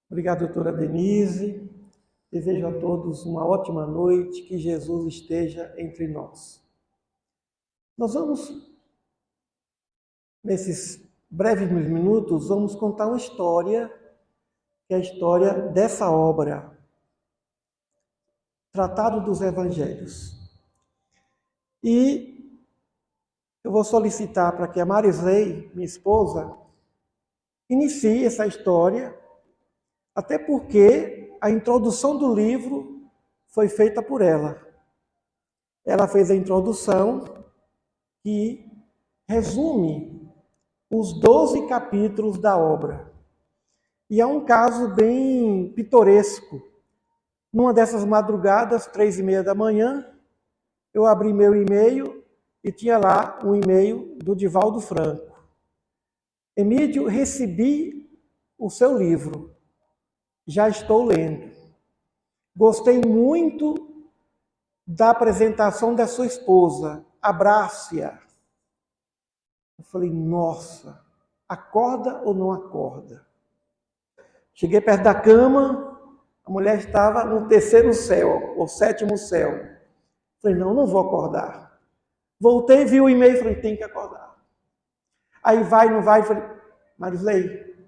Obrigado, doutora Denise. Desejo a todos uma ótima noite, que Jesus esteja entre nós. Nós vamos, nesses breves minutos, vamos contar uma história, que é a história dessa obra, Tratado dos Evangelhos. E eu vou solicitar para que a Marisley, minha esposa, inicie essa história, até porque a introdução do livro foi feita por ela. Ela fez a introdução que resume os 12 capítulos da obra. E é um caso bem pitoresco. Numa dessas madrugadas, 3h30 da manhã, eu abri meu e-mail e tinha lá um e-mail do Divaldo Franco. Emídio, recebi o seu livro. Já estou lendo. Gostei muito da apresentação da sua esposa. Abrace-a. Eu falei, nossa, acorda ou não acorda? Cheguei perto da cama, a mulher estava no 3º céu, ou 7º céu. Falei, não vou acordar. Voltei, vi o e-mail e falei, tem que acordar. Aí vai, não vai, falei, Marisley,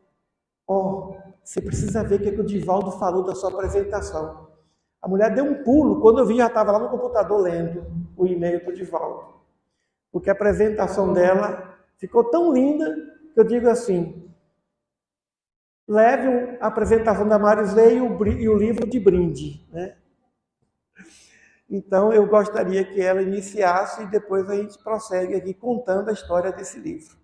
você precisa ver o que o Divaldo falou da sua apresentação. A mulher deu um pulo, quando eu vi, já estava lá no computador lendo o e-mail do Divaldo. Porque a apresentação dela ficou tão linda, que eu digo assim, leve a apresentação da Marisley e o livro de brinde, né? Então, eu gostaria que ela iniciasse e depois a gente prossegue aqui contando a história desse livro.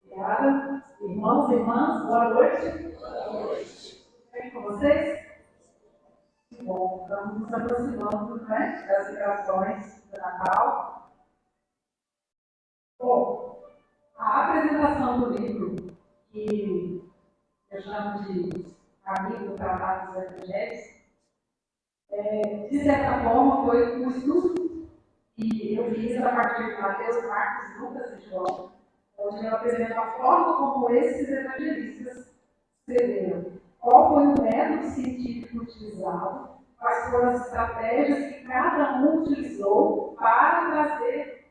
Obrigada. Irmãos e irmãs, boa noite. Boa noite. Bem com vocês? Bom, estamos nos aproximando, né, das celebrações do Natal. Bom, a apresentação do livro, que eu chamo de Caminho do Tratado dos Evangelhos, de certa forma foi um estudo que eu fiz a partir de Mateus, Marcos, Lucas e João, onde eu apresento a forma como esses evangelistas escreveram. Qual foi o método científico utilizado, quais foram as estratégias que cada um utilizou para trazer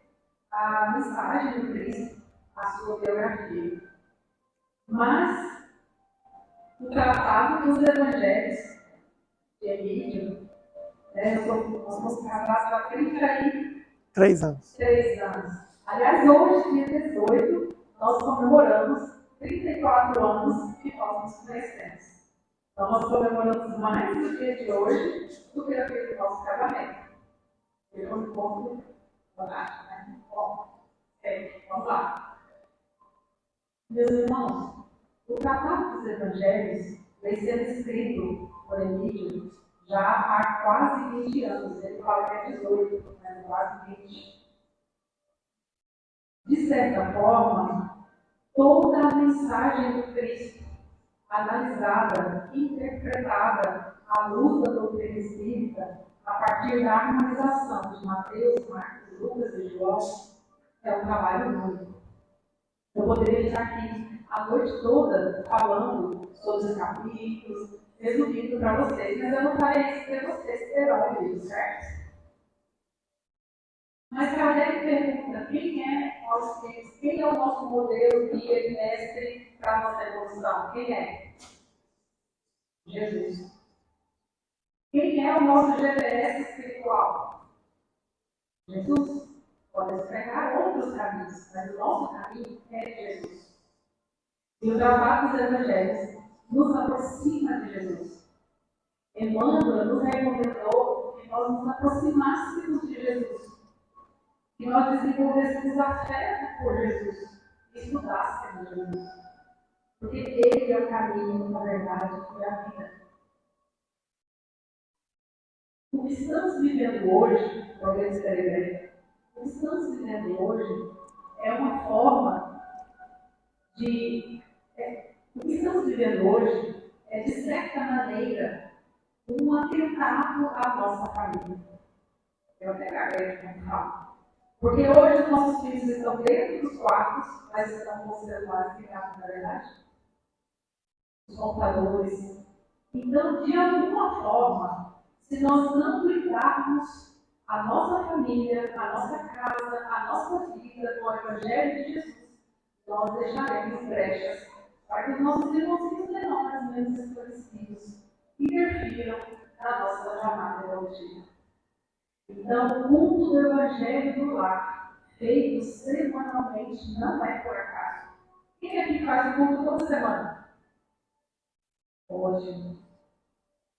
a mensagem do Cristo, a sua biografia. Mas o Tratado dos Evangelhos de Emídio, nós somos casados há 33 anos. Aliás, hoje, dia 18, nós comemoramos 34 anos que nós nos conhecemos. Então, nós comemoramos mais no dia de hoje do que aquele do nosso casamento. Foi um encontro fantástico, né? Bom, vamos lá. Meus irmãos, o Tratado dos Evangelhos vem sendo escrito por Emídio já há quase 20 anos. Ele fala que é 18, mas quase 20. De certa forma, toda a mensagem do Cristo, analisada, interpretada à luz da doutrina espírita, a partir da harmonização de Mateus, Marcos, Lucas e João, é um trabalho muito. Eu poderia estar aqui a noite toda falando sobre os capítulos, resumindo para vocês, mas eu não farei isso porque vocês terão o livro, certo? Mas Kardec pergunta, quem é o nosso modelo, guia e mestre para a nossa evolução? Quem é? Jesus. Quem é o nosso GPS espiritual? Jesus. Podemos pegar outros caminhos, mas o nosso caminho é Jesus. E o Tratado dos Evangelhos nos aproxima de Jesus. Emmanuel nos recomendou que nós nos aproximássemos de Jesus. Que nós desenvolvêssemos afeto por Jesus e estudássemos Jesus. Porque Ele é o caminho, a verdade e a vida. O que estamos vivendo hoje, podemos escrever, o que estamos vivendo hoje é uma forma de. O que estamos vivendo hoje é, de certa maneira, um atentado à nossa família. Eu até gaguejo como falo. Porque hoje os nossos filhos estão dentro dos quartos, mas estão com os celulares ligados, na verdade. Os computadores. Então, de alguma forma, se nós não cuidarmos a nossa família, a nossa casa, a nossa vida com o Evangelho de Jesus, nós deixaremos brechas para que os nossos irmãozinhos menores, menos esclarecidos, interfiram na nossa jornada evolutiva. Então, o culto do Evangelho do lar, feito semanalmente, não é por acaso. Quem aqui faz o culto toda semana? Hoje.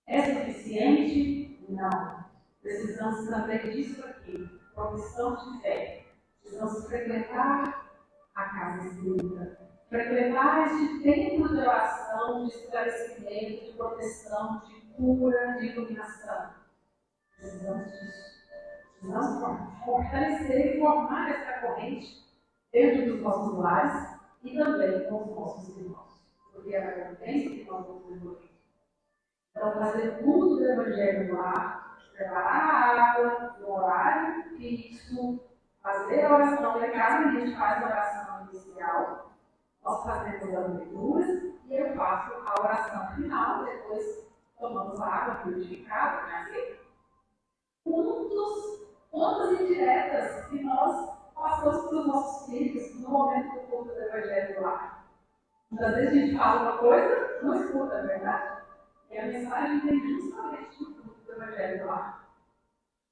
É suficiente? Não. Precisamos também disso aqui, profissão de fé. Precisamos frequentar a casa espírita. Frequentar este tempo de oração, de esclarecimento, de proteção, de cura, de iluminação. Precisamos disso. Precisamos fortalecer e formar essa corrente dentro dos nossos lares e também com os nossos irmãos. Porque é na convivência que nós vamos evoluir. Então, fazer tudo do Evangelho no lar, preparar a água no horário fixo, fazer a oração, em casa a gente faz a oração inicial, nós fazemos as leituras e eu faço a oração final, depois tomamos a água purificada, né? Assim, pontos indiretas que nós passamos para os nossos filhos no momento do culto do Evangelho no lar. Muitas vezes a gente fala uma coisa, não escuta, não é verdade? E a mensagem vem justamente do culto do Evangelho lá.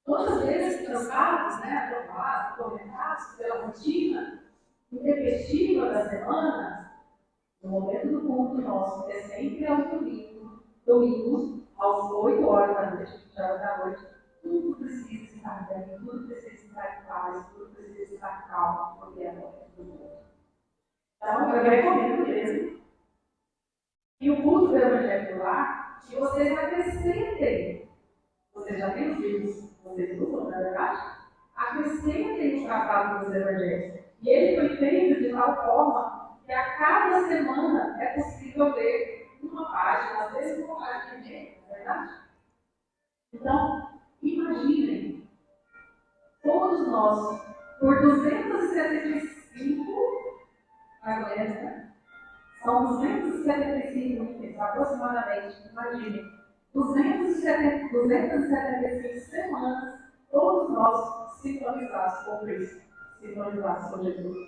Quantas vezes trancados, aprovados, comentados pela rotina intempestiva da semana, no momento do culto nosso, é sempre aos domingos, às 8 horas da noite, 8 horas da noite, tudo precisa estar bem, tudo precisa estar em paz, tudo precisa estar calmo, porque é a noite do mundo. Então, eu recomendo mesmo que o culto do Evangelho lá, que vocês acrescentem, vocês já têm os filhos, vocês usam, na verdade, acrescentem o tratado dos Evangelhos. E ele foi feito de tal forma que a cada semana é possível ler uma página, às vezes uma página e meia, na verdade. Então, imaginem, todos nós, por 275 agulhas, né? São 275 itens, aproximadamente, imaginem. 275 semanas, todos nós sintonizados com Cristo, sintonizados com Jesus.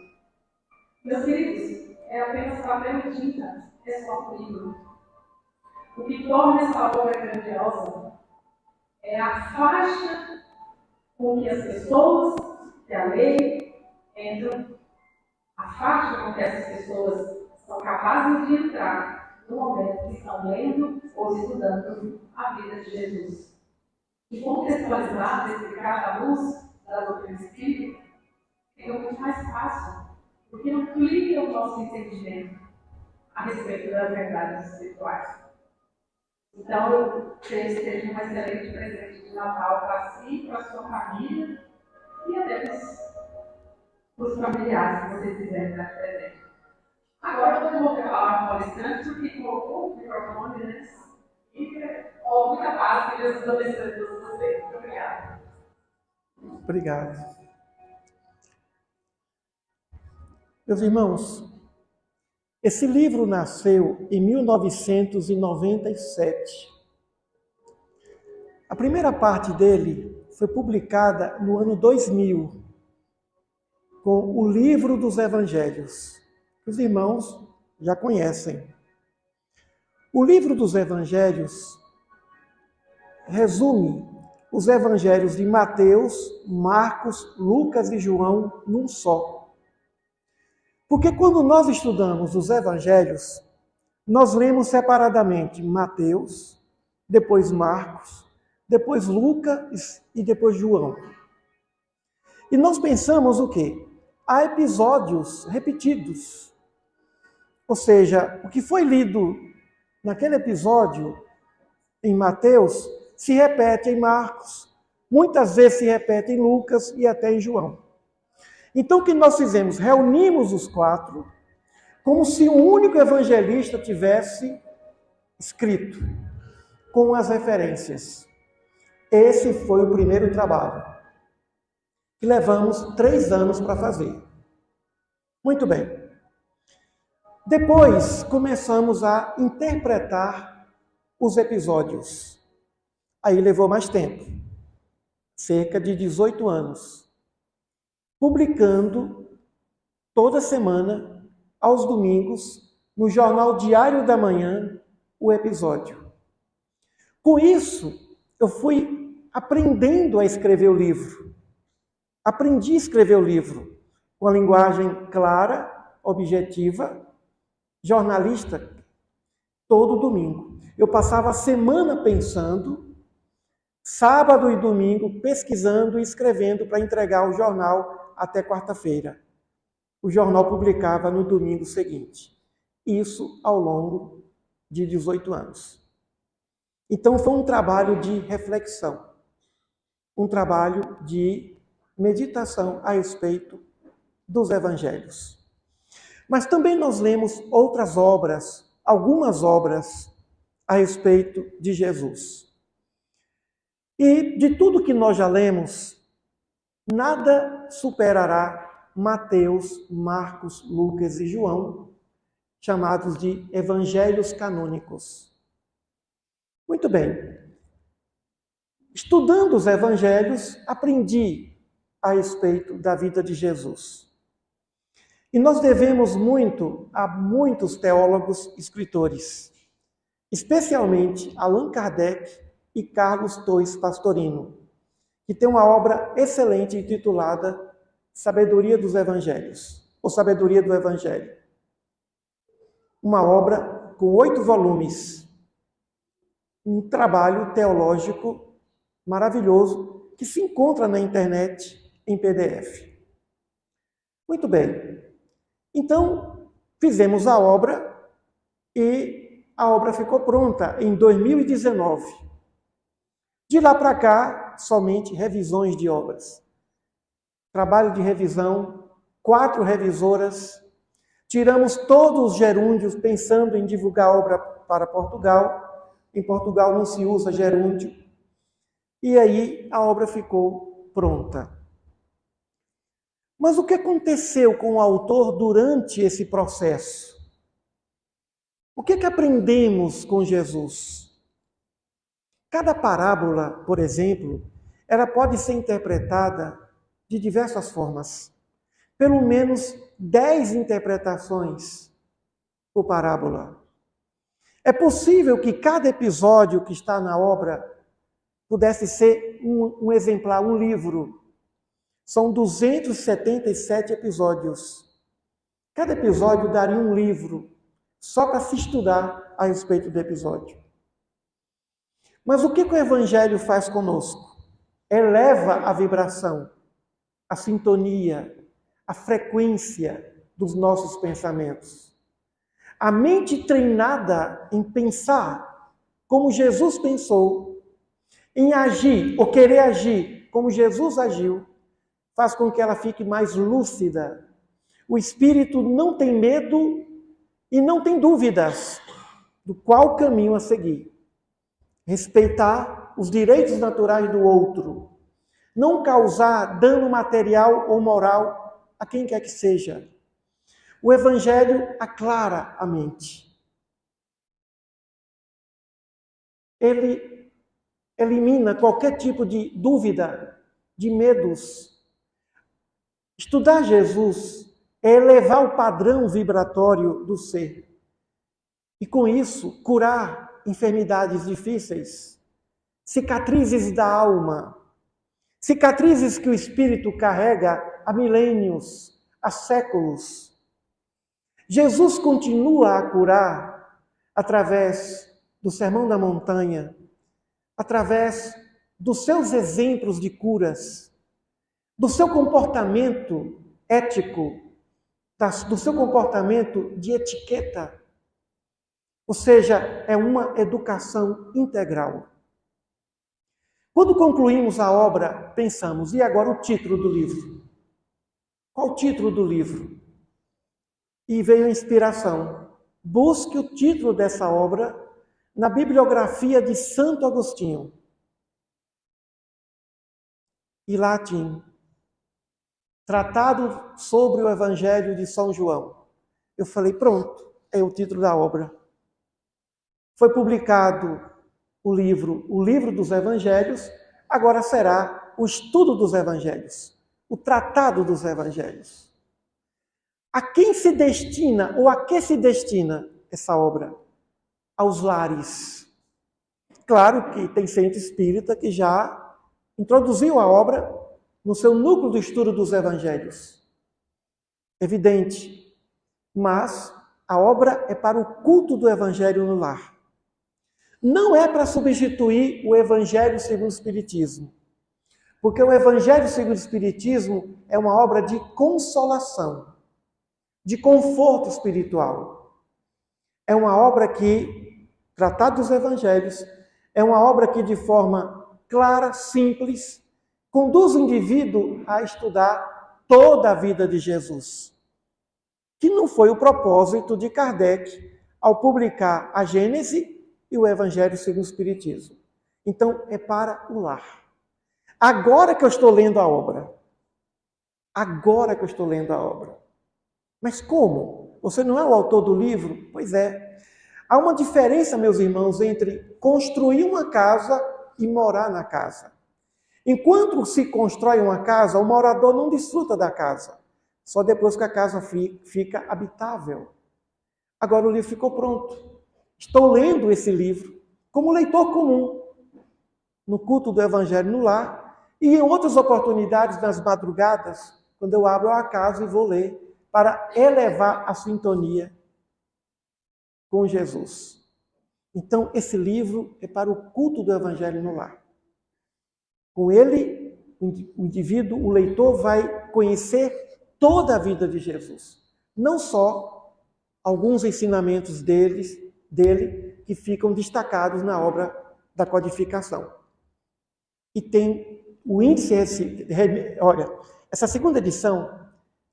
Meus queridos, é apenas papel e tinta, é só um livro. O que torna essa obra grandiosa é a faixa com que as pessoas que a lei entram, a faixa com que essas pessoas são capazes de entrar no momento que estão lendo ou estudando a vida de Jesus. E contextualizar, explicar à luz da doutrina espírita, fica muito mais fácil, porque amplia o nosso entendimento a respeito das verdades espirituais. Então, eu creio que seja um excelente presente de Natal para si, para a sua família e até para os familiares que vocês quiserem estar presentes. Agora eu vou falar com o palestrante porque colocou o microfone, né? E muita paz, que Jesus abençoe todos vocês. Muito obrigada. Obrigado. Meus irmãos, esse livro nasceu em 1997. A primeira parte dele foi publicada no ano 2000, com o Livro dos Evangelhos, que os irmãos já conhecem. O Livro dos Evangelhos resume os evangelhos de Mateus, Marcos, Lucas e João num só. Porque quando nós estudamos os evangelhos, nós lemos separadamente Mateus, depois Marcos, depois Lucas e depois João. E nós pensamos o quê? Há episódios repetidos. Ou seja, o que foi lido naquele episódio em Mateus se repete em Marcos, muitas vezes se repete em Lucas e até em João. Então o que nós fizemos? Reunimos os quatro, como se um único evangelista tivesse escrito, com as referências. Esse foi o primeiro trabalho. que levamos 3 anos para fazer. Muito bem. Depois começamos a interpretar os episódios. Aí levou mais tempo, cerca de 18 anos, publicando toda semana, aos domingos, no Jornal Diário da Manhã, o episódio. Com isso, eu fui aprendendo a escrever o livro. Aprendi a escrever o livro com a linguagem clara, objetiva, jornalista, todo domingo. Eu passava a semana pensando, sábado e domingo pesquisando e escrevendo para entregar o jornal até quarta-feira. O jornal publicava no domingo seguinte. Isso ao longo de 18 anos. Então foi um trabalho de reflexão, um trabalho de meditação a respeito dos evangelhos. Mas também nós lemos outras obras, algumas obras a respeito de Jesus. E de tudo que nós já lemos, nada superará Mateus, Marcos, Lucas e João, chamados de evangelhos canônicos. Muito bem. Estudando os evangelhos, aprendi a respeito da vida de Jesus. E nós devemos muito a muitos teólogos escritores, especialmente Allan Kardec e Carlos Torres Pastorino, que tem uma obra excelente intitulada Sabedoria dos Evangelhos, ou Sabedoria do Evangelho. Uma obra com 8 volumes, um trabalho teológico maravilhoso que se encontra na internet em PDF. Muito bem. Então, fizemos a obra e a obra ficou pronta em 2019. De lá para cá, somente revisões de obras. Trabalho de revisão, 4 revisoras. Tiramos todos os gerúndios pensando em divulgar a obra para Portugal. Em Portugal não se usa gerúndio. E aí a obra ficou pronta. Mas o que aconteceu com o autor durante esse processo? O que aprendemos com Jesus? Cada parábola, por exemplo, ela pode ser interpretada de diversas formas. Pelo menos 10 interpretações por parábola. É possível que cada episódio que está na obra pudesse ser um exemplar, um livro. São 277 episódios. Cada episódio daria um livro, só para se estudar a respeito do episódio. Mas o que o Evangelho faz conosco? Eleva a vibração, a sintonia, a frequência dos nossos pensamentos. A mente treinada em pensar como Jesus pensou, em agir ou querer agir como Jesus agiu, faz com que ela fique mais lúcida. O espírito não tem medo e não tem dúvidas do qual caminho a seguir. Respeitar os direitos naturais do outro. Não causar dano material ou moral a quem quer que seja. O Evangelho aclara a mente. Ele elimina qualquer tipo de dúvida, de medos. Estudar Jesus é elevar o padrão vibratório do ser. E com isso, curar enfermidades difíceis, cicatrizes da alma, cicatrizes que o espírito carrega há milênios, há séculos. Jesus continua a curar através do Sermão da Montanha, através dos seus exemplos de curas, do seu comportamento ético, do seu comportamento de etiqueta. Ou seja, é uma educação integral. Quando concluímos a obra, pensamos, e agora o título do livro? Qual o título do livro? E veio a inspiração. Busque o título dessa obra na bibliografia de Santo Agostinho. E lá tinha Tratado sobre o Evangelho de São João. Eu falei, pronto, é o título da obra. Foi publicado o livro dos Evangelhos, agora será o estudo dos Evangelhos, o tratado dos Evangelhos. A quem se destina, ou a que se destina essa obra? Aos lares. Claro que tem centro espírita que já introduziu a obra no seu núcleo do estudo dos Evangelhos. Evidente. Mas a obra é para o culto do Evangelho no lar. Não é para substituir o Evangelho segundo o Espiritismo. Porque o Evangelho segundo o Espiritismo é uma obra de consolação, de conforto espiritual. É uma obra que, Tratado dos Evangelhos, é uma obra que de forma clara, simples, conduz o indivíduo a estudar toda a vida de Jesus. Que não foi o propósito de Kardec ao publicar a Gênese e o Evangelho segundo o Espiritismo. Então, é para o lar. Agora que eu estou lendo a obra. Agora que eu estou lendo a obra. Mas como? Você não é o autor do livro? Pois é. Há uma diferença, meus irmãos, entre construir uma casa e morar na casa. Enquanto se constrói uma casa, o morador não desfruta da casa. Só depois que a casa fica habitável. Agora o livro ficou pronto. Estou lendo esse livro como leitor comum, no culto do Evangelho no lar, e em outras oportunidades, nas madrugadas, quando eu abro a casa e vou ler, para elevar a sintonia com Jesus. Então, esse livro é para o culto do Evangelho no lar. Com ele, o indivíduo, o leitor, vai conhecer toda a vida de Jesus. Não só alguns ensinamentos dele que ficam destacados na obra da codificação. E tem o índice, olha, essa segunda edição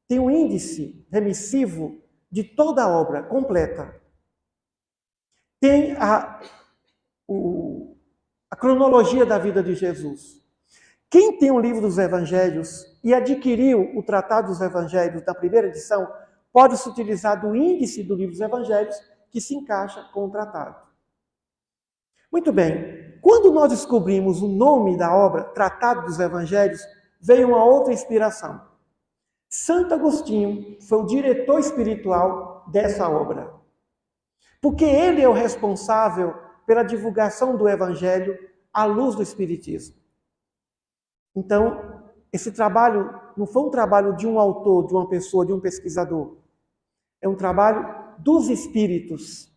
tem um índice remissivo de toda a obra completa. Tem a cronologia da vida de Jesus. Quem tem o livro dos Evangelhos e adquiriu o Tratado dos Evangelhos da primeira edição, pode se utilizar do índice do livro dos Evangelhos que se encaixa com o tratado. Muito bem, quando nós descobrimos o nome da obra, Tratado dos Evangelhos, veio uma outra inspiração. Santo Agostinho foi o diretor espiritual dessa obra. Porque ele é o responsável pela divulgação do Evangelho à luz do Espiritismo. Então, esse trabalho não foi um trabalho de um autor, de uma pessoa, de um pesquisador. É um trabalho dos espíritos.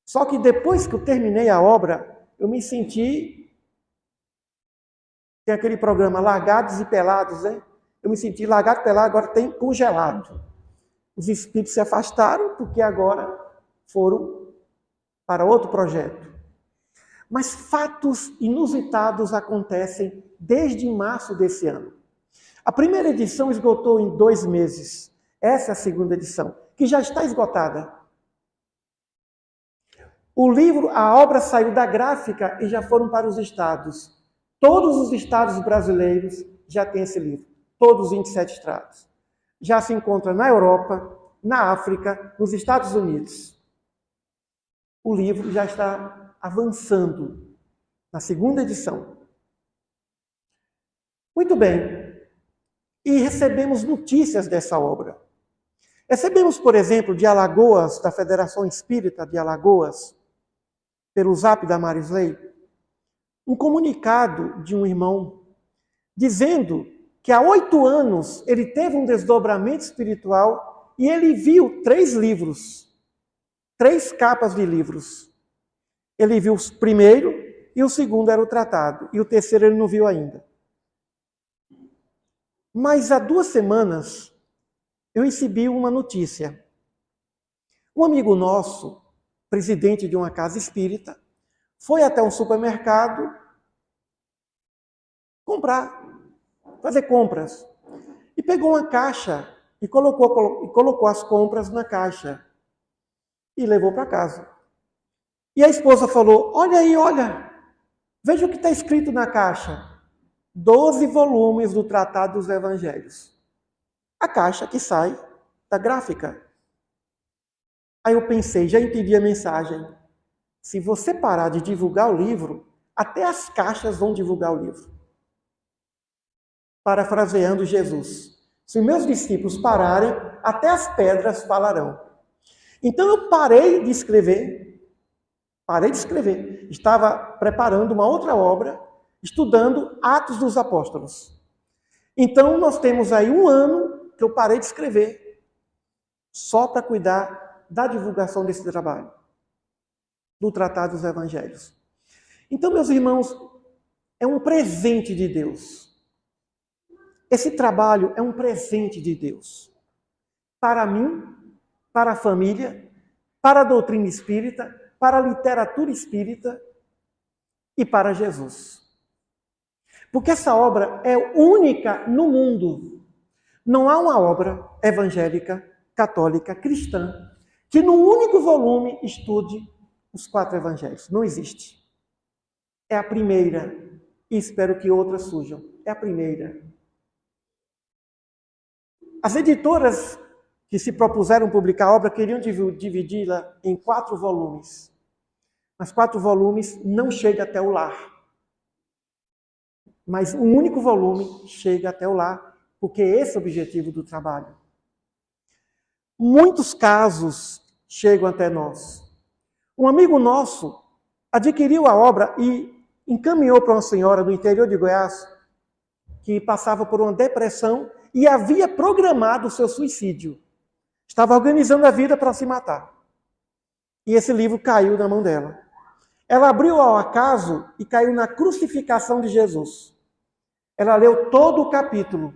Só que depois que eu terminei a obra, eu me senti... Tem aquele programa Largados e Pelados, né? Eu me senti largado e pelado, agora tem congelado. Os espíritos se afastaram porque agora foram para outro projeto. Mas fatos inusitados acontecem desde março desse ano. A primeira edição esgotou em 2 meses. Essa é a segunda edição, que já está esgotada. O livro, a obra saiu da gráfica e já foram para os estados. Todos os estados brasileiros já têm esse livro. Todos os 27 estados. Já se encontra na Europa, na África, nos Estados Unidos. O livro já está avançando na segunda edição. Muito bem. E recebemos notícias dessa obra. Recebemos, por exemplo, de Alagoas, da Federação Espírita de Alagoas, pelo zap da Marisley, um comunicado de um irmão dizendo que há 8 anos ele teve um desdobramento espiritual e ele viu 3 livros, 3 capas de livros. Ele viu o primeiro e o segundo era o tratado, e o terceiro ele não viu ainda. Mas há 2 semanas eu recebi uma notícia. Um amigo nosso, presidente de uma casa espírita, foi até um supermercado fazer compras. E pegou uma caixa e colocou as compras na caixa. E levou para casa. E a esposa falou, olha aí, olha, veja o que está escrito na caixa. 12 volumes do Tratado dos Evangelhos. A caixa que sai da gráfica. Aí eu pensei, já entendi a mensagem. Se você parar de divulgar o livro, até as caixas vão divulgar o livro. Parafraseando Jesus. Se meus discípulos pararem, até as pedras falarão. Então eu parei de escrever. Estava preparando uma outra obra, estudando Atos dos Apóstolos. Então nós temos aí 1 ano que eu parei de escrever, só para cuidar da divulgação desse trabalho, do Tratado dos Evangelhos. Então, meus irmãos, é um presente de Deus. Esse trabalho é um presente de Deus. Para mim, para a família, para a doutrina espírita, para a literatura espírita e para Jesus. Porque essa obra é única no mundo. Não há uma obra evangélica, católica, cristã, que num único volume estude os 4 evangelhos. Não existe. É a primeira, e espero que outras surjam. É a primeira. As editoras que se propuseram publicar a obra queriam dividi-la em 4 volumes. Mas 4 volumes não chega até o lar. Mas um único volume chega até o lar, porque esse é o objetivo do trabalho. Muitos casos chegam até nós. Um amigo nosso adquiriu a obra e encaminhou para uma senhora do interior de Goiás que passava por uma depressão e havia programado o seu suicídio. Estava organizando a vida para se matar. E esse livro caiu na mão dela. Ela abriu ao acaso e caiu na crucificação de Jesus. Ela leu todo o capítulo.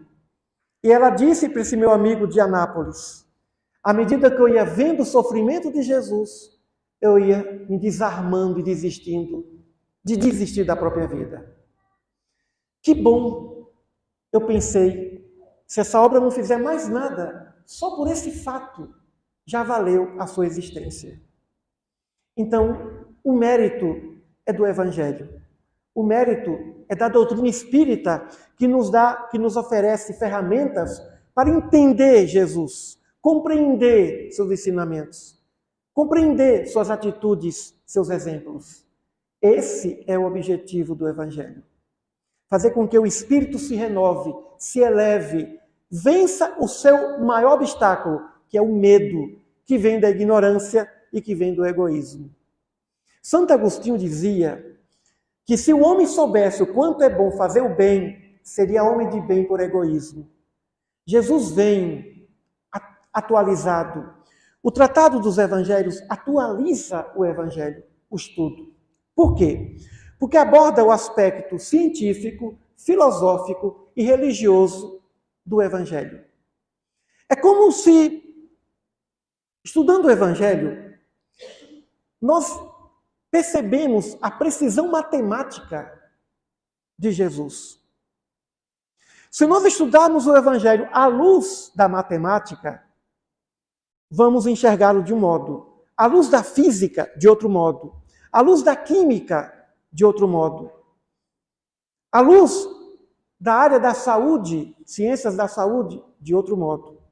E ela disse para esse meu amigo de Anápolis, à medida que eu ia vendo o sofrimento de Jesus, eu ia me desarmando e desistindo de desistir da própria vida. Que bom! Eu pensei, se essa obra não fizer mais nada, só por esse fato já valeu a sua existência. Então, o mérito é do Evangelho. O mérito é da doutrina espírita que nos oferece ferramentas para entender Jesus, compreender seus ensinamentos, compreender suas atitudes, seus exemplos. Esse é o objetivo do Evangelho. Fazer com que o espírito se renove, se eleve, vença o seu maior obstáculo, que é o medo, que vem da ignorância e que vem do egoísmo. Santo Agostinho dizia que se o homem soubesse o quanto é bom fazer o bem, seria homem de bem por egoísmo. Jesus vem atualizado. O Tratado dos Evangelhos atualiza o Evangelho, o estudo. Por quê? Porque aborda o aspecto científico, filosófico e religioso do Evangelho. É como se, estudando o Evangelho, nós percebemos a precisão matemática de Jesus. Se nós estudarmos o Evangelho à luz da matemática, vamos enxergá-lo de um modo, à luz da física, de outro modo, à luz da química, de outro modo, à luz da área da saúde, ciências da saúde, de outro modo.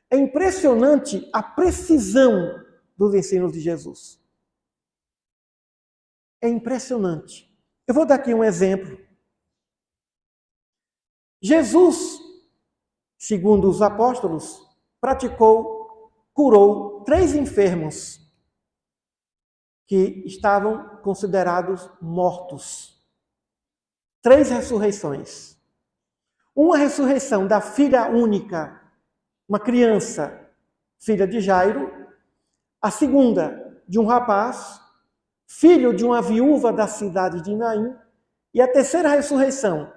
É impressionante a precisão dos ensinos de Jesus. É impressionante. Eu vou dar aqui um exemplo. Jesus, segundo os apóstolos, curou 3 enfermos que estavam considerados mortos. 3 ressurreições. Uma ressurreição da filha única, uma criança, filha de Jairo. A segunda, de um rapaz, filho de uma viúva da cidade de Naim. E a terceira ressurreição,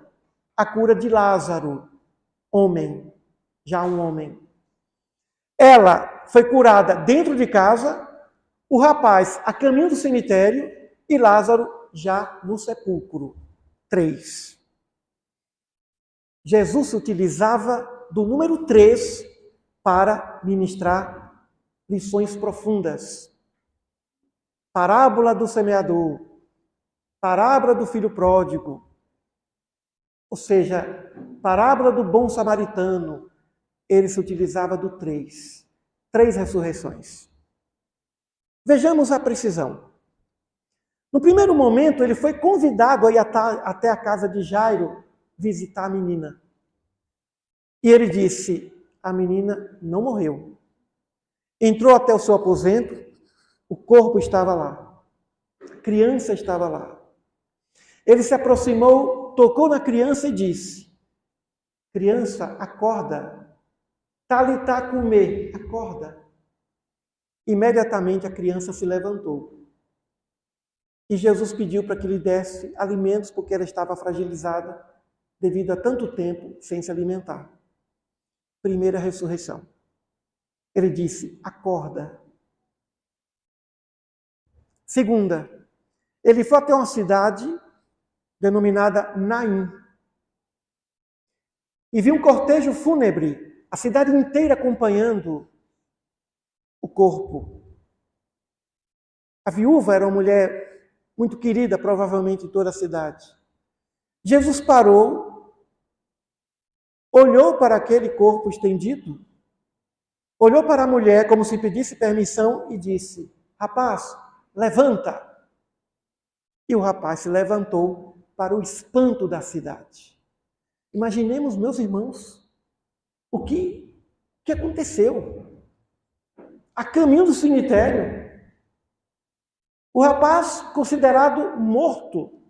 a cura de Lázaro, homem, já um homem. Ela foi curada dentro de casa, o rapaz a caminho do cemitério e Lázaro já no sepulcro. 3. Jesus se utilizava do número 3 para ministrar lições profundas. Parábola do semeador, parábola do filho pródigo, Ou seja, parábola do bom samaritano, ele se utilizava do 3. 3 ressurreições. Vejamos a precisão. No primeiro momento, ele foi convidado a ir até a casa de Jairo visitar a menina. E ele disse, a menina não morreu. Entrou até o seu aposento, o corpo estava lá. A criança estava lá. Ele se aproximou, tocou na criança e disse, criança, acorda. Talitá cumê, acorda. Imediatamente a criança se levantou. E Jesus pediu para que lhe desse alimentos, porque ela estava fragilizada devido a tanto tempo sem se alimentar. Primeira ressurreição. Ele disse, acorda. Segunda, ele foi até uma cidade denominada Naim. E viu um cortejo fúnebre, a cidade inteira acompanhando o corpo. A viúva era uma mulher muito querida, provavelmente, em toda a cidade. Jesus parou, olhou para aquele corpo estendido, olhou para a mulher como se pedisse permissão e disse, rapaz, levanta. E o rapaz se levantou para o espanto da cidade. Imaginemos, meus irmãos, o que aconteceu. A caminho do cemitério, o rapaz considerado morto.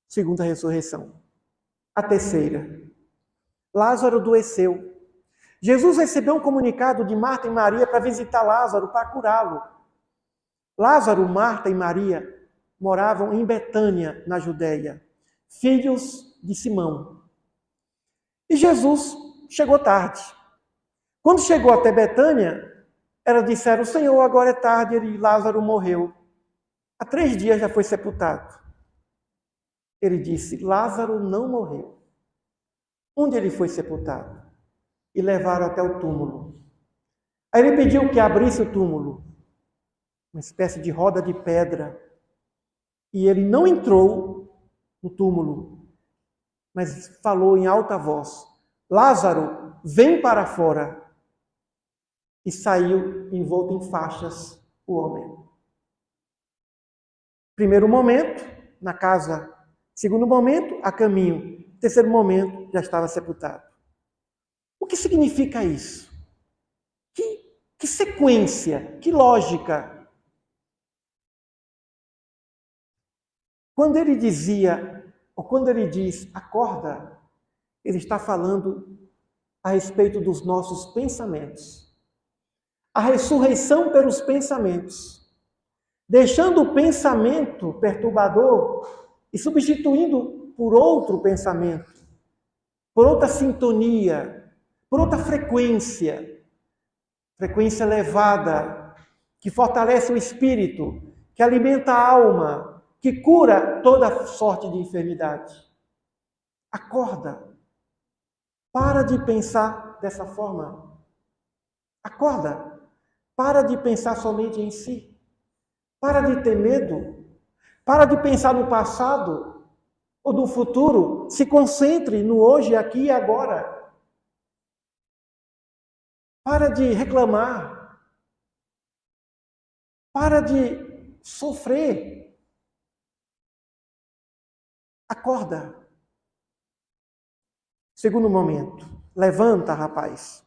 Segunda ressurreição. A terceira. Lázaro adoeceu. Jesus recebeu um comunicado de Marta e Maria para visitar Lázaro, para curá-lo. Lázaro, Marta e Maria moravam em Betânia, na Judéia, filhos de Simão. E Jesus chegou tarde. Quando chegou até Betânia, elas disseram, Senhor, agora é tarde e Lázaro morreu. Há 3 dias já foi sepultado. Ele disse, Lázaro não morreu. Onde ele foi sepultado? E levaram até o túmulo. Aí ele pediu que abrisse o túmulo. Uma espécie de roda de pedra. E ele não entrou no túmulo, mas falou em alta voz, Lázaro, vem para fora. E saiu envolto em faixas o homem. Primeiro momento, na casa. Segundo momento, a caminho. Terceiro momento, já estava sepultado. O que significa isso? Que sequência, que lógica? Quando ele dizia, ou quando ele diz, acorda, ele está falando a respeito dos nossos pensamentos. A ressurreição pelos pensamentos. Deixando o pensamento perturbador e substituindo por outro pensamento, por outra sintonia, por outra frequência elevada, que fortalece o espírito, que alimenta a alma, que cura toda sorte de enfermidade. Acorda. Para de pensar dessa forma. Acorda. Para de pensar somente em si. Para de ter medo. Para de pensar no passado ou no futuro. Se concentre no hoje, aqui e agora. Para de reclamar. Para de sofrer. Acorda. Segundo momento. Levanta, rapaz.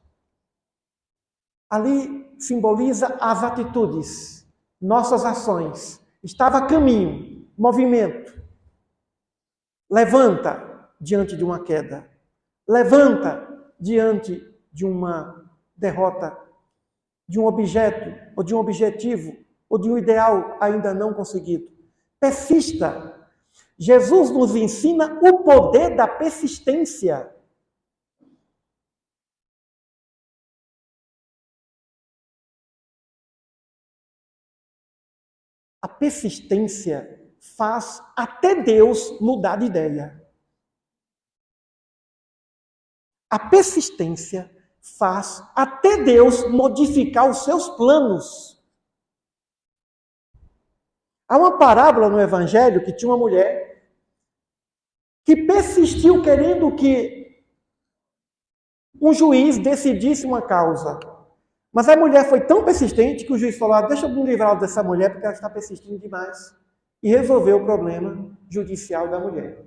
Ali simboliza as atitudes, nossas ações. Estava a caminho, movimento. Levanta diante de uma queda. Levanta diante de uma derrota, de um objeto, ou de um objetivo, ou de um ideal ainda não conseguido. Persista. Jesus nos ensina o poder da persistência. A persistência faz até Deus mudar de ideia. A persistência faz até Deus modificar os seus planos. Há uma parábola no Evangelho que tinha uma mulher que persistiu querendo que um juiz decidisse uma causa. Mas a mulher foi tão persistente que o juiz falou: deixa eu me livrar dessa mulher porque ela está persistindo demais. E resolveu o problema judicial da mulher.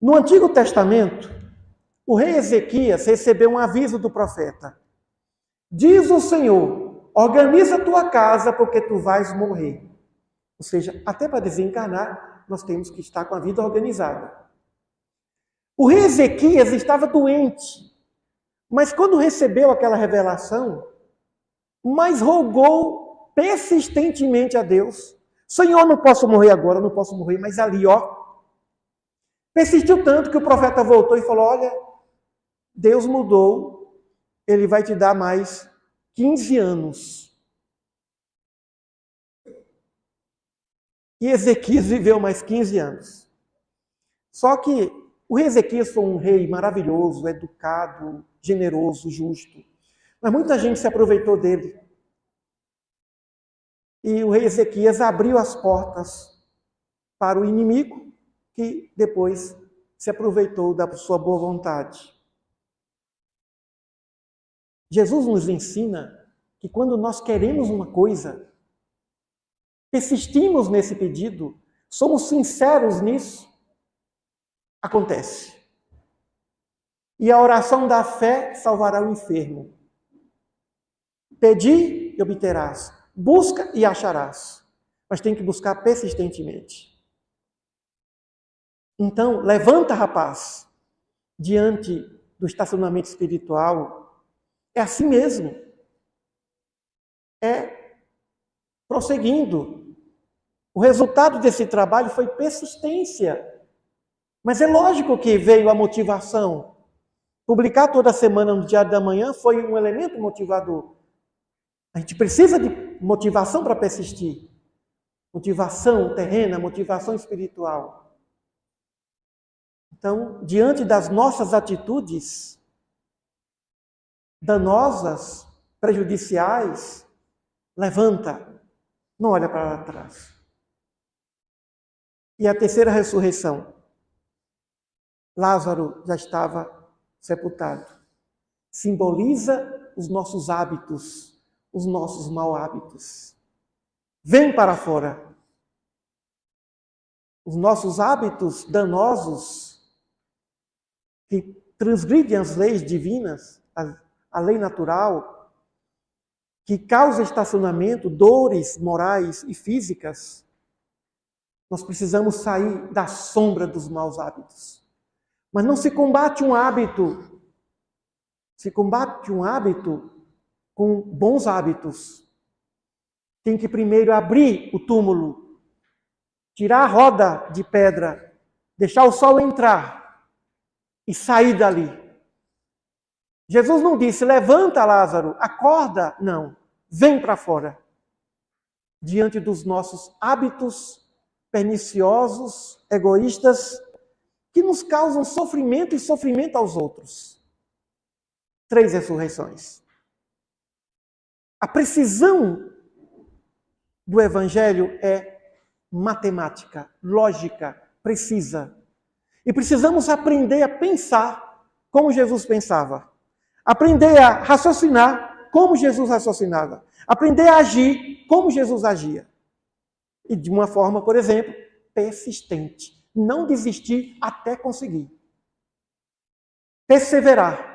No Antigo Testamento, o rei Ezequias recebeu um aviso do profeta. Diz o Senhor: organiza a tua casa porque tu vais morrer. Ou seja, até para desencarnar, nós temos que estar com a vida organizada. O rei Ezequias estava doente, mas quando recebeu aquela revelação, mas rogou persistentemente a Deus: Senhor, não posso morrer agora, não posso morrer, mas ali, ó. Persistiu tanto que o profeta voltou e falou: olha, Deus mudou, ele vai te dar mais 15 anos. E Ezequias viveu mais 15 anos. Só que o rei Ezequias foi um rei maravilhoso, educado, generoso, justo. Mas muita gente se aproveitou dele. E o rei Ezequias abriu as portas para o inimigo, que depois se aproveitou da sua boa vontade. Jesus nos ensina que quando nós queremos uma coisa, persistimos nesse pedido, somos sinceros nisso, acontece. E a oração da fé salvará o enfermo. Pedi e obterás. Busca e acharás. Mas tem que buscar persistentemente. Então, levanta, rapaz, diante do estacionamento espiritual. É assim mesmo. É prosseguindo. O resultado desse trabalho foi persistência. Mas é lógico que veio a motivação. Publicar toda semana no Diário da Manhã foi um elemento motivador. A gente precisa de motivação para persistir. Motivação terrena, motivação espiritual. Então, diante das nossas atitudes danosas, prejudiciais, levanta, não olha para trás. E a terceira ressurreição. Lázaro já estava sepultado. Simboliza os nossos hábitos, os nossos maus hábitos. Vem para fora. Os nossos hábitos danosos, que transgridem as leis divinas, a lei natural, que causa estacionamento, dores morais e físicas, nós precisamos sair da sombra dos maus hábitos. Mas não se combate um hábito, se combate um hábito com bons hábitos. Tem que primeiro abrir o túmulo, tirar a roda de pedra, deixar o sol entrar e sair dali. Jesus não disse: levanta, Lázaro, acorda. Não, vem para fora. Diante dos nossos hábitos perniciosos, egoístas, que nos causam sofrimento e sofrimento aos outros. 3 ressurreições. A precisão do Evangelho é matemática, lógica, precisa. E precisamos aprender a pensar como Jesus pensava. Aprender a raciocinar como Jesus raciocinava. Aprender a agir como Jesus agia. E de uma forma, por exemplo, persistente. Não desistir até conseguir. Perseverar.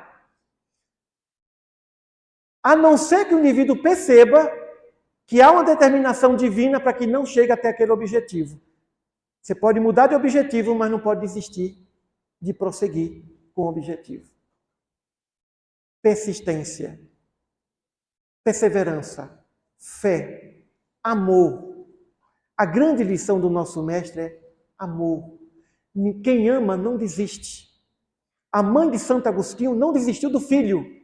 A não ser que o indivíduo perceba que há uma determinação divina para que não chegue até aquele objetivo. Você pode mudar de objetivo, mas não pode desistir de prosseguir com o objetivo. Persistência, perseverança, fé, amor. A grande lição do nosso mestre é amor. Quem ama não desiste. A mãe de Santo Agostinho não desistiu do filho.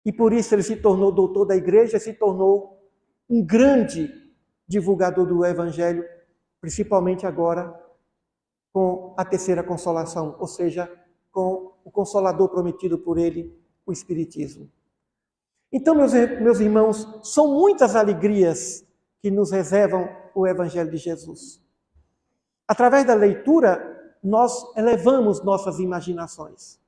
E por isso ele se tornou doutor da igreja, se tornou um grande divulgador do Evangelho, principalmente agora com a terceira consolação, ou seja, com o Consolador prometido por ele, o Espiritismo. Então, meus irmãos, são muitas alegrias que nos reservam o Evangelho de Jesus. através da leitura, nós elevamos nossas imaginações.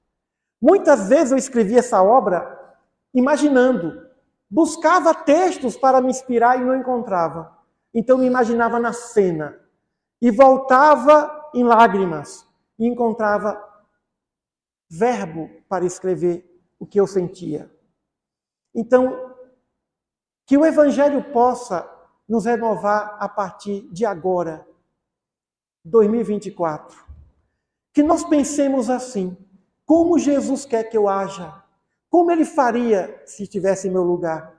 Muitas vezes eu escrevi essa obra imaginando, buscava textos para me inspirar e não encontrava. Então me imaginava na cena e voltava em lágrimas e encontrava verbo para escrever o que eu sentia. Então, que o Evangelho possa nos renovar a partir de agora, 2024. Que nós pensemos assim, como Jesus quer que eu haja? Como Ele faria se estivesse em meu lugar?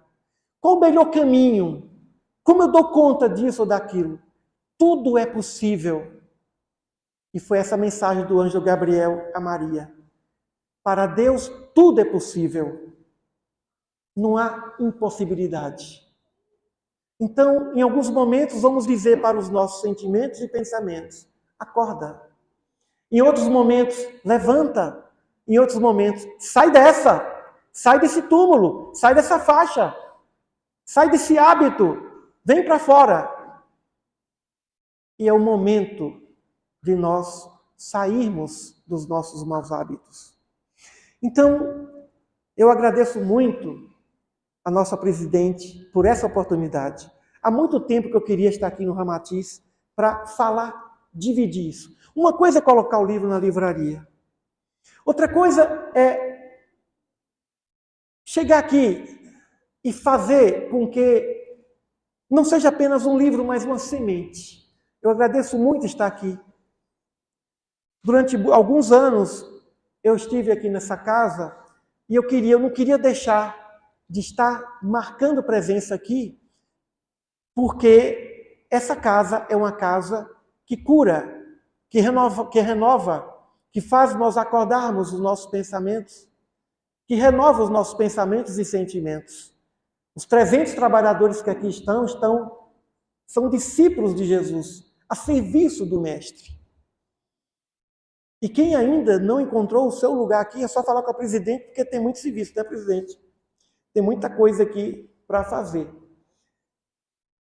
Qual o melhor caminho? Como eu dou conta disso ou daquilo? Tudo é possível. E foi essa mensagem do anjo Gabriel a Maria. Para Deus, tudo é possível. Não há impossibilidade. Então, em alguns momentos, vamos dizer para os nossos sentimentos e pensamentos, acorda. Em outros momentos, levanta. Em outros momentos, sai dessa. Sai desse túmulo. Sai dessa faixa. Sai desse hábito. Vem para fora. E é o momento de nós sairmos dos nossos maus hábitos. Então, eu agradeço muito a nossa presidente por essa oportunidade. Há muito tempo que eu queria estar aqui no Ramatiz para falar, dividir isso. Uma coisa é colocar o livro na livraria. Outra coisa é chegar aqui e fazer com que não seja apenas um livro, mas uma semente. Eu agradeço muito estar aqui. Durante alguns anos, eu estive aqui nessa casa e eu não queria deixar de estar marcando presença aqui, porque essa casa é uma casa que cura, que renova, que faz nós acordarmos os nossos pensamentos, que renova os nossos pensamentos e sentimentos. Os 300 trabalhadores que aqui são discípulos de Jesus, a serviço do Mestre. E quem ainda não encontrou o seu lugar aqui, é só falar com a presidente, porque tem muito serviço, né, presidente? Tem muita coisa aqui para fazer.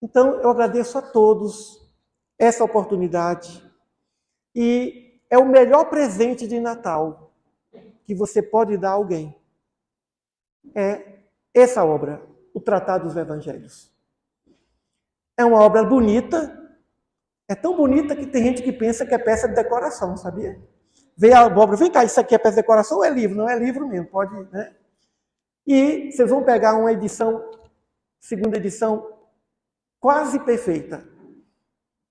Então, eu agradeço a todos essa oportunidade. E é o melhor presente de Natal que você pode dar a alguém. É essa obra, o Tratado dos Evangelhos. É uma obra bonita. É tão bonita que tem gente que pensa que é peça de decoração, sabia? Vê a obra, vem cá, isso aqui é peça de decoração ou é livro? Não é livro mesmo, pode, né? E vocês vão pegar uma edição, segunda edição, quase perfeita.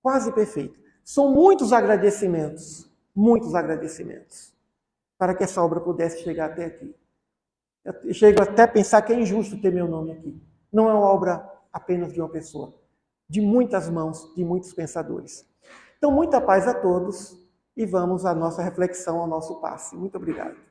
Quase perfeita. São muitos agradecimentos para que essa obra pudesse chegar até aqui. Eu chego até a pensar que é injusto ter meu nome aqui. Não é uma obra apenas de uma pessoa, de muitas mãos, de muitos pensadores. Então, muita paz a todos e vamos à nossa reflexão, ao nosso passe. Muito obrigado.